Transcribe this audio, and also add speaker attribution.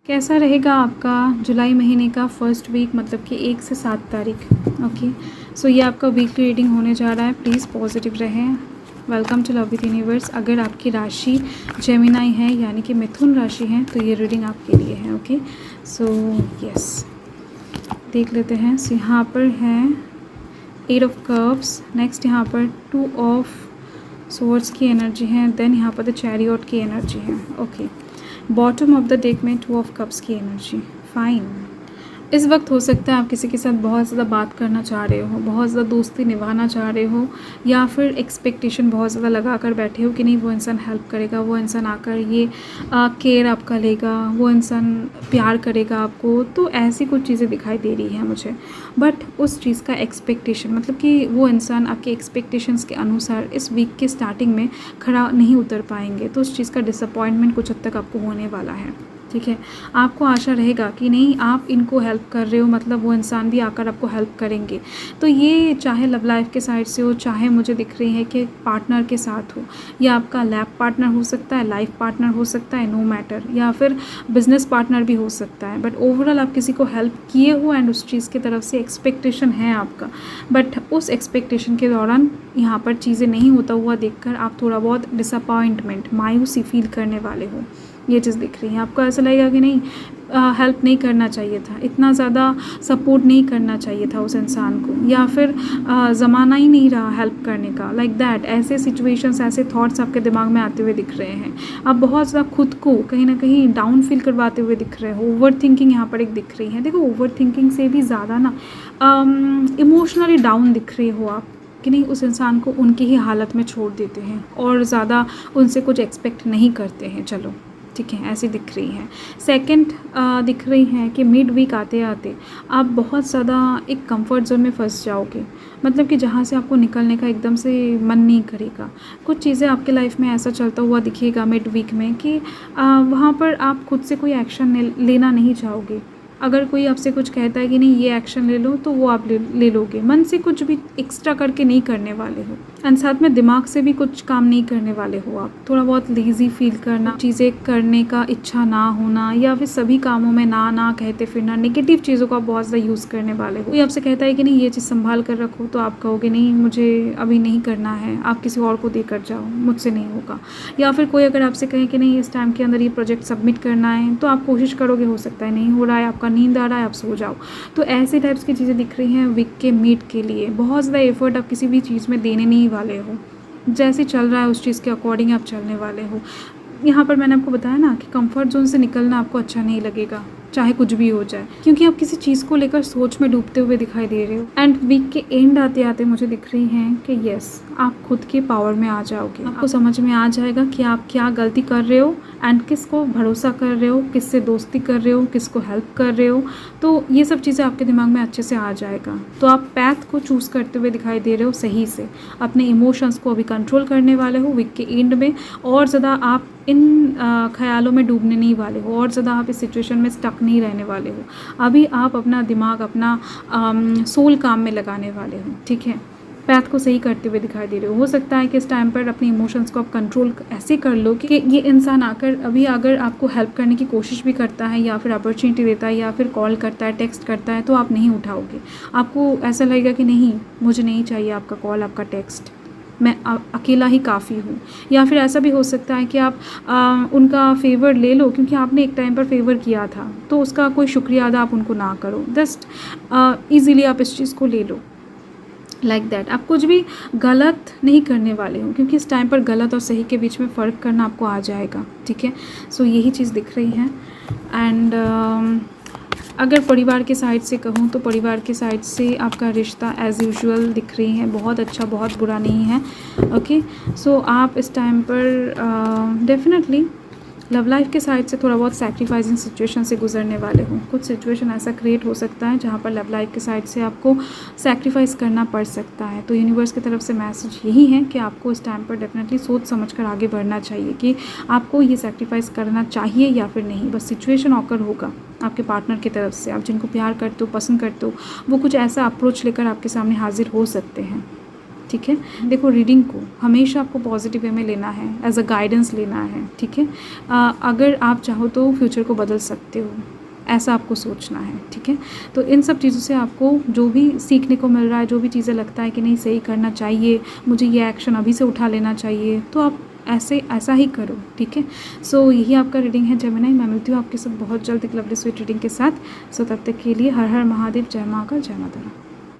Speaker 1: कैसा रहेगा आपका जुलाई महीने का फर्स्ट वीक, मतलब कि 1 से 7 तारीख। ओके, सो ये आपका वीकली रीडिंग होने जा रहा है। प्लीज़ पॉजिटिव रहें। Welcome to love with universe. अगर आपकी राशि जेमिनाई है यानी कि मिथुन राशि है तो ये रीडिंग आपके लिए है। ओके, सो यस, देख लेते हैं। सो यहाँ पर है 8 ऑफ कप्स, नेक्स्ट यहाँ पर 2 ऑफ सोर्ड्स की एनर्जी है, देन यहाँ पर द चैरियट की एनर्जी है। Okay, bottom of the deck में 2 ऑफ कप्स की एनर्जी। फाइन। इस वक्त हो सकता है आप किसी के साथ बहुत ज़्यादा बात करना चाह रहे हो, बहुत ज़्यादा दोस्ती निभाना चाह रहे हो, या फिर एक्सपेक्टेशन बहुत ज़्यादा लगा कर बैठे हो कि नहीं वो इंसान हेल्प करेगा, वो इंसान आकर ये केयर आपका लेगा, वो इंसान प्यार करेगा आपको। तो ऐसी कुछ चीज़ें दिखाई दे रही हैं मुझे, बट उस चीज़ का एक्सपेक्टेशन, मतलब कि वो इंसान आपके एक्सपेक्टेशंस के अनुसार इस वीक के स्टार्टिंग में खड़ा नहीं उतर पाएंगे। तो उस चीज़ का डिसअपॉइंटमेंट कुछ हद तक आपको होने वाला है। ठीक है, आपको आशा रहेगा कि नहीं आप इनको हेल्प कर रहे हो, मतलब वो इंसान भी आकर आपको हेल्प करेंगे। तो ये चाहे लव लाइफ के साइड से हो, चाहे मुझे दिख रही है कि पार्टनर के साथ हो, या आपका लैब पार्टनर हो सकता है, लाइफ पार्टनर हो सकता है, नो मैटर, या फिर बिजनेस पार्टनर भी हो सकता है। बट ओवरऑल आप किसी को हेल्प किए हो एंड उस चीज़ की तरफ से एक्सपेक्टेशन है आपका, बट उस एक्सपेक्टेशन के दौरान यहाँ पर चीज़ें नहीं होता हुआ देखकर आप थोड़ा बहुत डिसअपॉइंटमेंट, मायूसी फील करने वाले हो। ये चीज़ दिख रही है। आपको ऐसा लगेगा कि नहीं हेल्प नहीं करना चाहिए था, इतना ज़्यादा सपोर्ट नहीं करना चाहिए था उस इंसान को, या फिर ज़माना ही नहीं रहा हेल्प करने का, लाइक दैट। ऐसे सिचुएशंस, ऐसे थॉट्स आपके दिमाग में आते हुए दिख रहे हैं। आप बहुत ज़्यादा खुद को कहीं ना कहीं डाउन फील करवाते हुए दिख रहे हो। ओवर थिंकिंग यहाँ पर एक दिख रही है। देखो, ओवर थिंकिंग से भी ज़्यादा ना इमोशनली डाउन दिख रहे हो आप, कि नहीं उस इंसान को उनकी ही हालत में छोड़ देते हैं और ज़्यादा उनसे कुछ एक्सपेक्ट नहीं करते हैं। चलो ठीक है, ऐसी दिख रही है। सेकंड दिख रही है कि मिड वीक आते आते आप बहुत ज़्यादा एक कंफर्ट जोन में फंस जाओगे, मतलब कि जहाँ से आपको निकलने का एकदम से मन नहीं करेगा। कुछ चीज़ें आपके लाइफ में ऐसा चलता हुआ दिखेगा मिड वीक में कि वहाँ पर आप खुद से कोई एक्शन लेना नहीं चाहोगे। अगर कोई आपसे कुछ कहता है कि नहीं ये एक्शन ले लो, तो वो आप ले लोगे। मन से कुछ भी एक्स्ट्रा करके नहीं करने वाले हो, एंड साथ में दिमाग से भी कुछ काम नहीं करने वाले हो आप। थोड़ा बहुत लेज़ी फील करना, चीज़ें करने का इच्छा ना होना, या फिर सभी कामों में ना कहते फिरना, नेगेटिव चीज़ों का बहुत ज़्यादा यूज़ करने वाले हो। कोई आपसे कहता है कि नहीं ये चीज़ संभाल कर रखो, तो आप कहोगे नहीं मुझे अभी नहीं करना है, आप किसी और को देकर जाओ, मुझसे नहीं होगा। या फिर कोई अगर आपसे कहे कि नहीं इस टाइम के अंदर ये प्रोजेक्ट सबमिट करना है, तो आप कोशिश करोगे, हो सकता है नहीं हो रहा है, आपका नींद आ रहा है, आप सो जाओ। तो ऐसे टाइप्स की चीज़ें दिख रही हैं वीक के मिड के लिए। बहुत ज़्यादा एफर्ट आप किसी भी चीज़ में देने नहीं वाले हो, जैसे चल रहा है उस चीज़ के अकॉर्डिंग आप चलने वाले हो। यहाँ पर मैंने आपको बताया ना कि कंफर्ट जोन से निकलना आपको अच्छा नहीं लगेगा, चाहे कुछ भी हो जाए, क्योंकि आप किसी चीज़ को लेकर सोच में डूबते हुए दिखाई दे रहे हो। एंड वीक के एंड आते आते मुझे दिख रही हैं कि यस, आप खुद के पावर में आ जाओगे। आपको समझ में आ जाएगा कि आप क्या गलती कर रहे हो एंड किसको भरोसा कर रहे हो, किससे दोस्ती कर रहे हो, किसको हेल्प कर रहे हो। तो ये सब चीज़ें आपके दिमाग में अच्छे से आ जाएगा। तो आप पैथ को चूज़ करते हुए दिखाई दे रहे हो सही से। अपने इमोशंस को अभी कंट्रोल करने वाले हो वीक के एंड में, और ज़्यादा आप इन ख्यालों में डूबने नहीं वाले हो, और ज़्यादा आप इस सिचुएशन में स्टक नहीं रहने वाले हो। अभी आप अपना दिमाग, अपना सोल काम में लगाने वाले हो। ठीक है, पैथ को सही करते हुए दिखाई दे रहे हो सकता है कि इस टाइम पर अपने इमोशंस को आप कंट्रोल ऐसे कर लो कि ये इंसान आकर अभी अगर आपको हेल्प करने की कोशिश भी करता है, या फिर अपॉर्चुनिटी देता है, या फिर कॉल करता है, टेक्स्ट करता है, तो आप नहीं उठाओगे। आपको ऐसा लगेगा कि नहीं मुझे नहीं चाहिए आपका कॉल, आपका टेक्स्ट, मैं अकेला ही काफ़ी हूँ। या फिर ऐसा भी हो सकता है कि आप उनका फेवर ले लो, क्योंकि आपने एक टाइम पर फेवर किया था, तो उसका कोई शुक्रिया अदा आप उनको ना करो। जस्ट ईज़िली आप इस चीज़ को ले लो, लाइक दैट। आप कुछ भी गलत नहीं करने वाले हो, क्योंकि इस टाइम पर गलत और सही के बीच में फ़र्क करना आपको आ जाएगा। ठीक है, सो यही चीज़ दिख रही है। एंड अगर परिवार के साइड से कहूँ तो परिवार के साइड से आपका रिश्ता एज़ यूजुअल दिख रही है, बहुत अच्छा, बहुत बुरा नहीं है। ओके, सो आप इस टाइम पर डेफिनेटली लव लाइफ के साइड से थोड़ा बहुत सैक्रिफाइसिंग सिचुएशन से गुजरने वाले हो। कुछ सिचुएशन ऐसा क्रिएट हो सकता है जहाँ पर लव लाइफ के साइड से आपको सैक्रिफाइस करना पड़ सकता है। तो यूनिवर्स की तरफ से मैसेज यही है कि आपको इस टाइम पर डेफिनेटली सोच समझकर आगे बढ़ना चाहिए कि आपको ये सैक्रिफाइस करना चाहिए या फिर नहीं। बस सिचुएशन ऑकर होगा आपके पार्टनर की तरफ से, आप जिनको प्यार करते हो, पसंद करते हो, वो कुछ ऐसा अप्रोच लेकर आपके सामने हाजिर हो सकते हैं। ठीक है। देखो, रीडिंग को हमेशा आपको पॉजिटिव वे में लेना है, एज अ गाइडेंस लेना है, ठीक है। अगर आप चाहो तो फ्यूचर को बदल सकते हो, ऐसा आपको सोचना है, ठीक है। तो इन सब चीज़ों से आपको जो भी सीखने को मिल रहा है, जो भी चीज़ें लगता है कि नहीं सही करना चाहिए, मुझे ये एक्शन अभी से उठा लेना चाहिए, तो आप ऐसा ही करो, ठीक है। सो यही आपका रीडिंग है जेमिनी। मैं मिलती हूँ आपके साथ बहुत जल्द एक लवली स्वीट रीडिंग के साथ। सो तब तक के लिए हर हर महादेव, जय माँ का, जय माता दी।